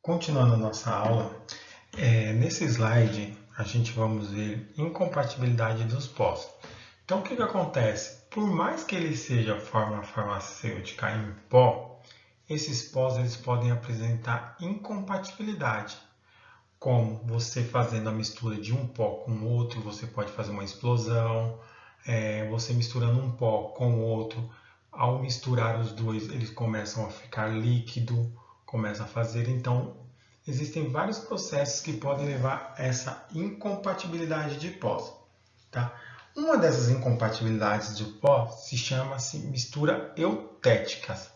Continuando a nossa aula, nesse slide a gente vamos ver incompatibilidade dos pós. Então o que acontece? Por mais que ele seja forma farmacêutica em pó, esses pós eles podem apresentar incompatibilidade. Como você fazendo a mistura de um pó com outro, você pode fazer uma explosão. Você misturando um pó com outro, ao misturar os dois, eles começam a ficar líquido, começa a fazer. Então, existem vários processos que podem levar a essa incompatibilidade de pós. Tá? Uma dessas incompatibilidades de pó se chama-se mistura eutéticas.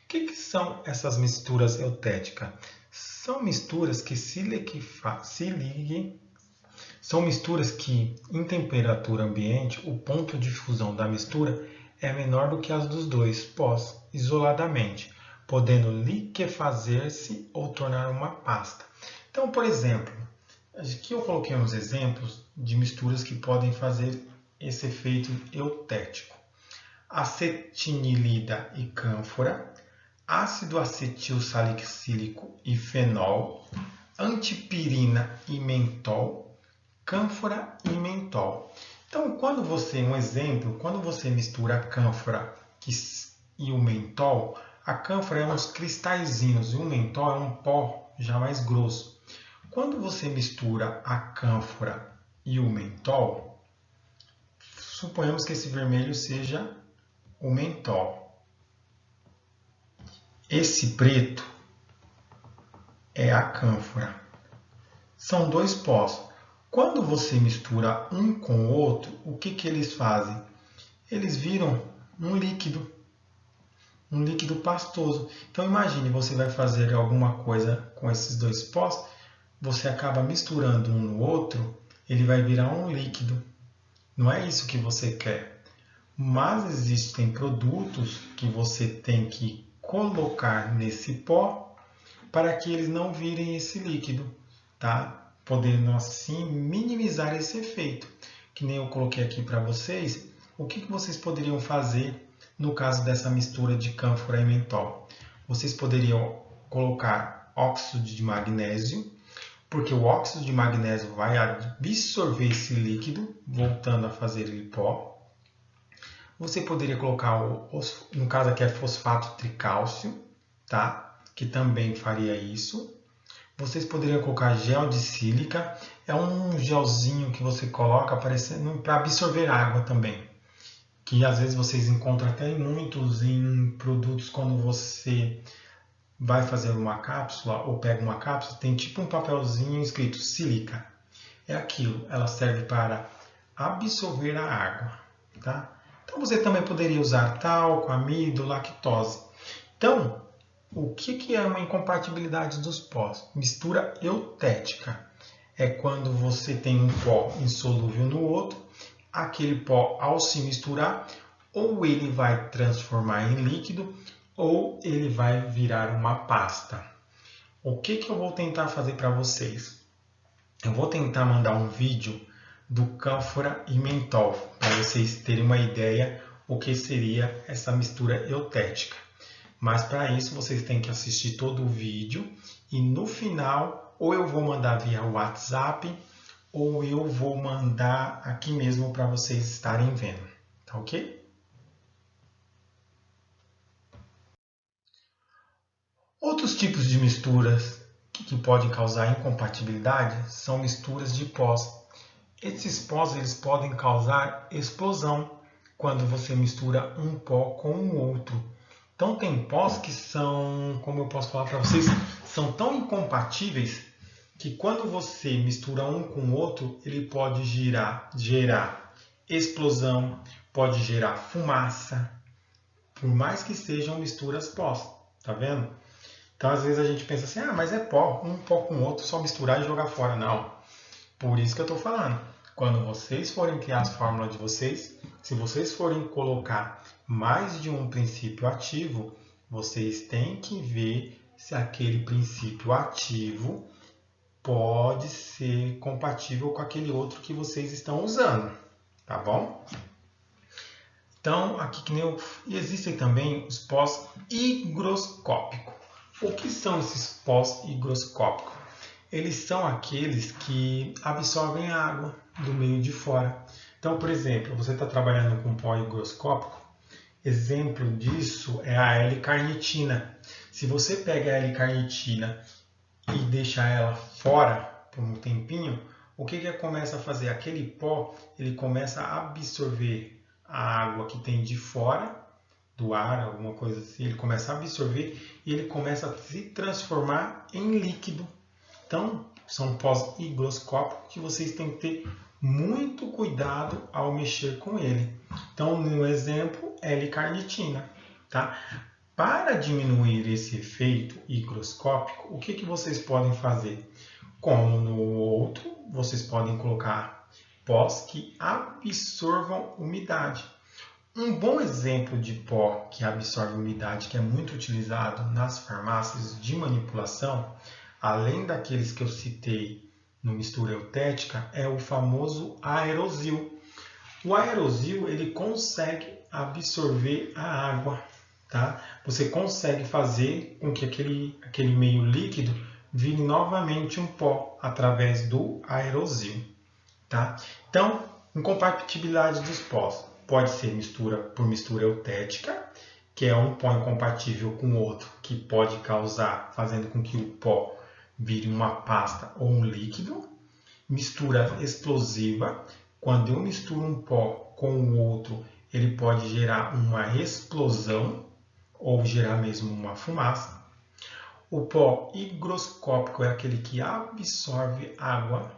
O que são essas misturas eutéticas? São misturas que são misturas que, em temperatura ambiente, o ponto de fusão da mistura é menor do que as dos dois pós, isoladamente, podendo liquefazer-se ou tornar uma pasta. Então, por exemplo, aqui eu coloquei uns exemplos de misturas que podem fazer esse efeito eutético. Acetinilida e cânfora, ácido acetil salicílico e fenol, antipirina e mentol, cânfora e mentol. Então, um exemplo, quando você mistura a cânfora e o mentol, a cânfora é uns cristalzinhos e o mentol é um pó já mais grosso. Quando você mistura a cânfora e o mentol, suponhamos que esse vermelho seja o mentol. Esse preto é a cânfora. São dois pós. Quando você mistura um com o outro, o que eles fazem? Eles viram um líquido pastoso. Então imagine, você vai fazer alguma coisa com esses dois pós, você acaba misturando um no outro, ele vai virar um líquido. Não é isso que você quer. Mas existem produtos que você tem que colocar nesse pó para que eles não virem esse líquido, tá? Podendo assim minimizar esse efeito. Que nem eu coloquei aqui para vocês, o que vocês poderiam fazer no caso dessa mistura de cânfora e mentol? Vocês poderiam colocar óxido de magnésio, porque o óxido de magnésio vai absorver esse líquido, voltando a fazer ele pó. Você poderia colocar, no caso aqui é fosfato tricálcio, tá? Que também faria isso. Vocês poderiam colocar gel de sílica, é um gelzinho que você coloca para absorver água também. Que às vezes vocês encontram até muitos em produtos quando você vai fazer uma cápsula ou pega uma cápsula, tem tipo um papelzinho escrito sílica. É aquilo, ela serve para absorver a água, tá? Então você também poderia usar talco, amido, lactose. Então, o que é uma incompatibilidade dos pós? Mistura eutética. É quando você tem um pó insolúvel no outro, aquele pó, ao se misturar, ou ele vai transformar em líquido, ou ele vai virar uma pasta. O que eu vou tentar fazer para vocês? Eu vou tentar mandar um vídeo do cânfora e mentol, para vocês terem uma ideia o que seria essa mistura eutética. Mas para isso vocês têm que assistir todo o vídeo e no final ou eu vou mandar via WhatsApp ou eu vou mandar aqui mesmo para vocês estarem vendo, tá ok? Outros tipos de misturas que podem causar incompatibilidade são misturas de pós. Esses pós eles podem causar explosão quando você mistura um pó com o outro. Então tem pós que são, como eu posso falar para vocês, são tão incompatíveis que quando você mistura um com o outro, ele pode gerar explosão, pode gerar fumaça, por mais que sejam misturas pós, tá vendo? Então às vezes a gente pensa assim, mas é pó, um pó com o outro, só misturar e jogar fora. Não, por isso que eu estou falando. Quando vocês forem criar as fórmulas de vocês, se vocês forem colocar mais de um princípio ativo, vocês têm que ver se aquele princípio ativo pode ser compatível com aquele outro que vocês estão usando, tá bom? Então, aqui existem também os pós higroscópicos. O que são esses pós higroscópicos? Eles são aqueles que absorvem a água do meio de fora. Então, por exemplo, você está trabalhando com pó higroscópico, exemplo disso é a L-carnitina. Se você pega a L-carnitina e deixa ela fora por um tempinho, o que começa a fazer? Aquele pó, ele começa a absorver a água que tem de fora do ar, alguma coisa assim, ele começa a absorver e ele começa a se transformar em líquido. Então, são pós higroscópicos que vocês têm que ter muito cuidado ao mexer com ele. Então, no exemplo, L-carnitina, tá? Para diminuir esse efeito higroscópico, o que vocês podem fazer? Como no outro, vocês podem colocar pós que absorvam umidade. Um bom exemplo de pó que absorve umidade, que é muito utilizado nas farmácias de manipulação, além daqueles que eu citei no mistura eutética, é o famoso aerosil. O aerosil ele consegue absorver a água, tá? Você consegue fazer com que aquele meio líquido vire novamente um pó através do aerosil, tá? Então, incompatibilidade dos pós. Pode ser por mistura eutética, que é um pó incompatível com outro, que pode causar, fazendo com que o pó vire uma pasta ou um líquido. Mistura explosiva, quando eu misturo um pó com o outro, ele pode gerar uma explosão ou gerar mesmo uma fumaça. O pó higroscópico é aquele que absorve água,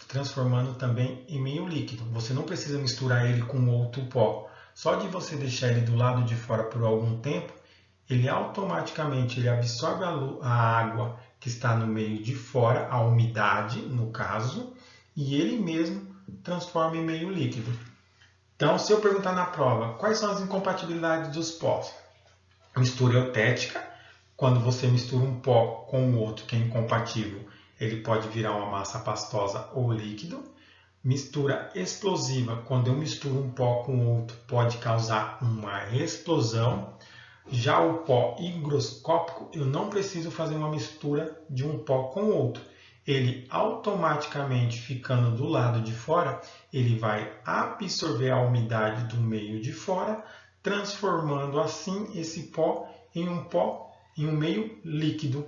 transformando também em meio líquido. Você não precisa misturar ele com outro pó. Só de você deixar ele do lado de fora por algum tempo, ele automaticamente absorve a água que está no meio de fora, a umidade, no caso, e ele mesmo transforma em meio líquido. Então, se eu perguntar na prova, quais são as incompatibilidades dos pós? Mistura eutética, quando você mistura um pó com o outro que é incompatível, ele pode virar uma massa pastosa ou líquido. Mistura explosiva, quando eu misturo um pó com outro, pode causar uma explosão. Já o pó higroscópico, eu não preciso fazer uma mistura de um pó com outro. Ele automaticamente, ficando do lado de fora, ele vai absorver a umidade do meio de fora, transformando assim esse pó em um meio líquido.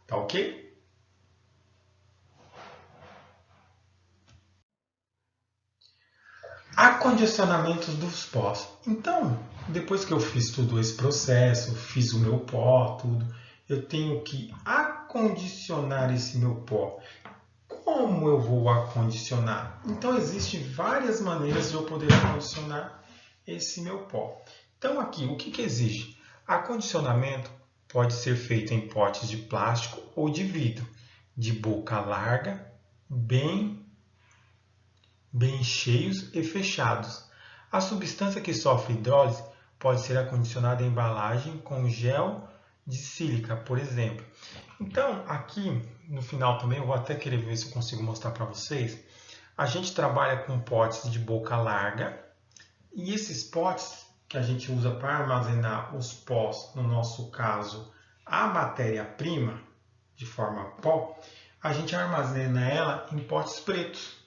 Tá ok? Acondicionamento dos pós. Então, depois que eu fiz todo esse processo, fiz o meu pó, tudo, eu tenho que acondicionar esse meu pó. Como eu vou acondicionar? Então, existem várias maneiras de eu poder acondicionar esse meu pó. Então, aqui, o que exige? Acondicionamento pode ser feito em potes de plástico ou de vidro, de boca larga, bem cheios e fechados. A substância que sofre hidrólise pode ser acondicionada em embalagem com gel de sílica, por exemplo. Então, aqui no final também, eu vou até querer ver se eu consigo mostrar para vocês. A gente trabalha com potes de boca larga e esses potes que a gente usa para armazenar os pós, no nosso caso, a matéria-prima, de forma pó, a gente armazena ela em potes pretos.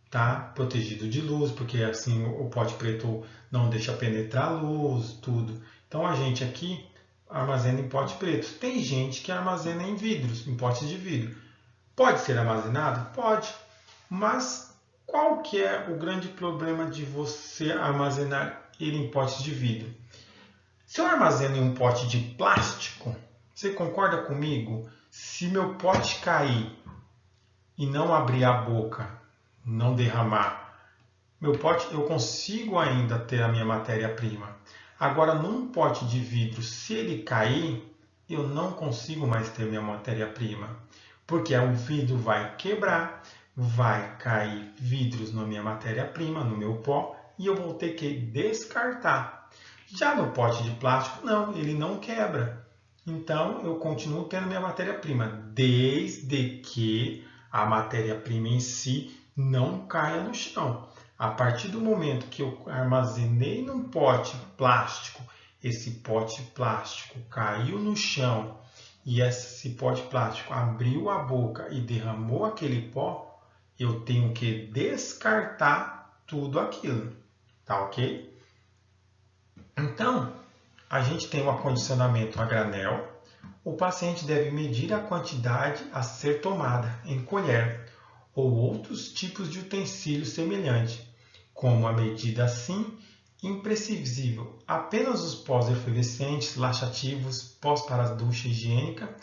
Tá? Protegido de luz, porque assim o pote preto não deixa penetrar a luz, tudo. Então a gente aqui armazena em pote preto. Tem gente que armazena em vidros, em potes de vidro. Pode ser armazenado? Pode. Mas qual que é o grande problema de você armazenar ele em potes de vidro? Se eu armazeno em um pote de plástico, você concorda comigo? Se meu pote cair e não abrir a boca, não derramar, meu pote eu consigo ainda ter a minha matéria-prima. Agora, num pote de vidro, se ele cair, eu não consigo mais ter minha matéria-prima, porque o vidro vai quebrar, vai cair vidros na minha matéria-prima, no meu pó, e eu vou ter que descartar. Já no pote de plástico, não, ele não quebra. Então, eu continuo tendo minha matéria-prima, desde que a matéria-prima em si não caia no chão. A partir do momento que eu armazenei num pote plástico, esse pote plástico caiu no chão e esse pote plástico abriu a boca e derramou aquele pó, eu tenho que descartar tudo aquilo, tá ok? Então, a gente tem o acondicionamento a granel. O paciente deve medir a quantidade a ser tomada em colher ou outros tipos de utensílio semelhante, como a medida assim, imprescindível, apenas os pós efervescentes, laxativos, pós para a ducha higiênica,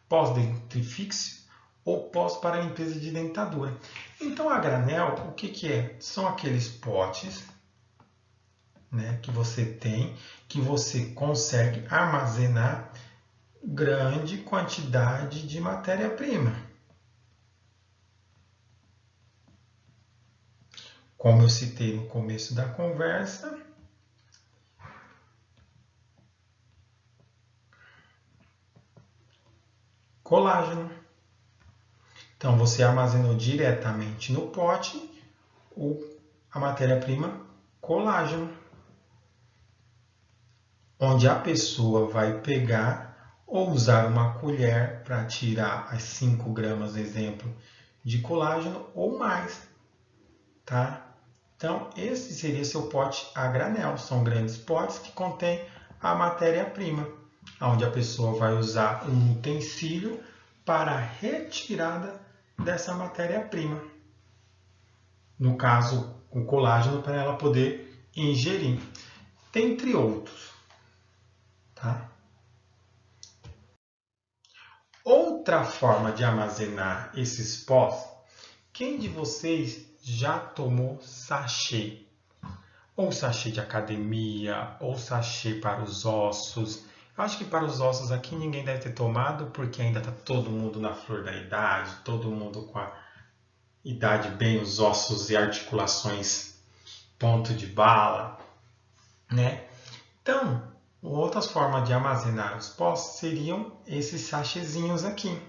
pós-dentifrício ou pós para a limpeza de dentadura. Então, a granel, o que é? São aqueles potes, né, que você tem, que você consegue armazenar grande quantidade de matéria-prima. Como eu citei no começo da conversa, colágeno. Então, você armazenou diretamente no pote a matéria-prima colágeno, onde a pessoa vai pegar ou usar uma colher para tirar as 5 gramas, exemplo, de colágeno ou mais, tá? Então, esse seria seu pote a granel. São grandes potes que contêm a matéria-prima, onde a pessoa vai usar um utensílio para a retirada dessa matéria-prima. No caso, o colágeno, para ela poder ingerir. Dentre outros. Tá? Outra forma de armazenar esses pós, quem de vocês já tomou sachê? Ou sachê de academia, ou sachê para os ossos. Eu acho que para os ossos aqui ninguém deve ter tomado, porque ainda está todo mundo na flor da idade, todo mundo com a idade bem, os ossos e articulações ponto de bala, né? Então, outras formas de armazenar os pós seriam esses sachezinhos aqui,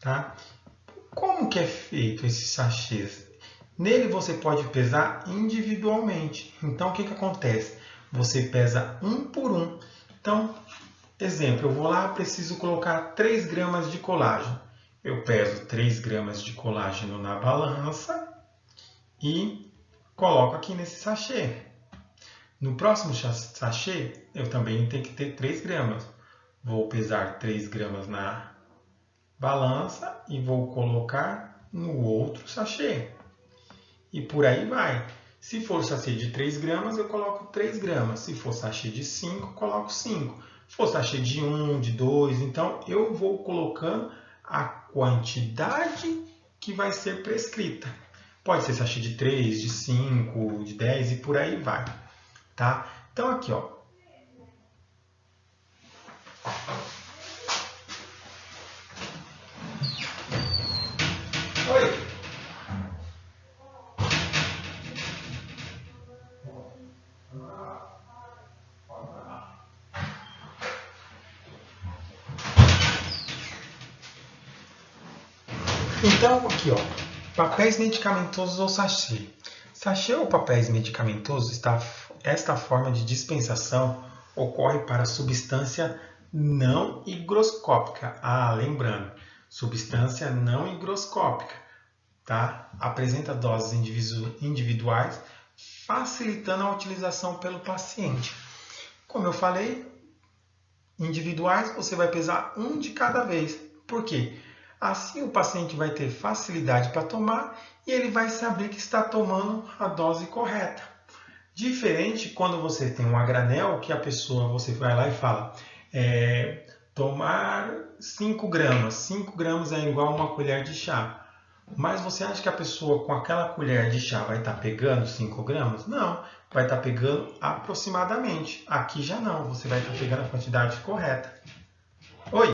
tá? Como que é feito esses sachês? Nele você pode pesar individualmente. Então, o que acontece? Você pesa um por um. Então, exemplo, eu vou lá, preciso colocar 3 gramas de colágeno. Eu peso 3 gramas de colágeno na balança e coloco aqui nesse sachê. No próximo sachê, eu também tenho que ter 3 gramas. Vou pesar 3 gramas na balança e vou colocar no outro sachê. E por aí vai. Se for sachê de 3 gramas, eu coloco 3 gramas. Se for sachê de 5, coloco 5. Se for sachê de 1, de 2, então eu vou colocando a quantidade que vai ser prescrita. Pode ser sachê de 3, de 5, de 10 e por aí vai. Tá? Então aqui, ó. Oi. Então aqui, ó. Papéis medicamentosos ou sachê. Sachê ou papéis medicamentosos, esta forma de dispensação ocorre para substância não higroscópica. Lembrando, substância não higroscópica, tá? Apresenta doses individuais, facilitando a utilização pelo paciente. Como eu falei, individuais você vai pesar um de cada vez. Por quê? Assim o paciente vai ter facilidade para tomar e ele vai saber que está tomando a dose correta. Diferente quando você tem um a granel, que a pessoa, você vai lá e fala, tomar 5 gramas. 5 gramas é igual a uma colher de chá. Mas você acha que a pessoa com aquela colher de chá vai estar pegando 5 gramas? Não, vai estar pegando aproximadamente. Aqui já não, você vai estar pegando a quantidade correta. Oi!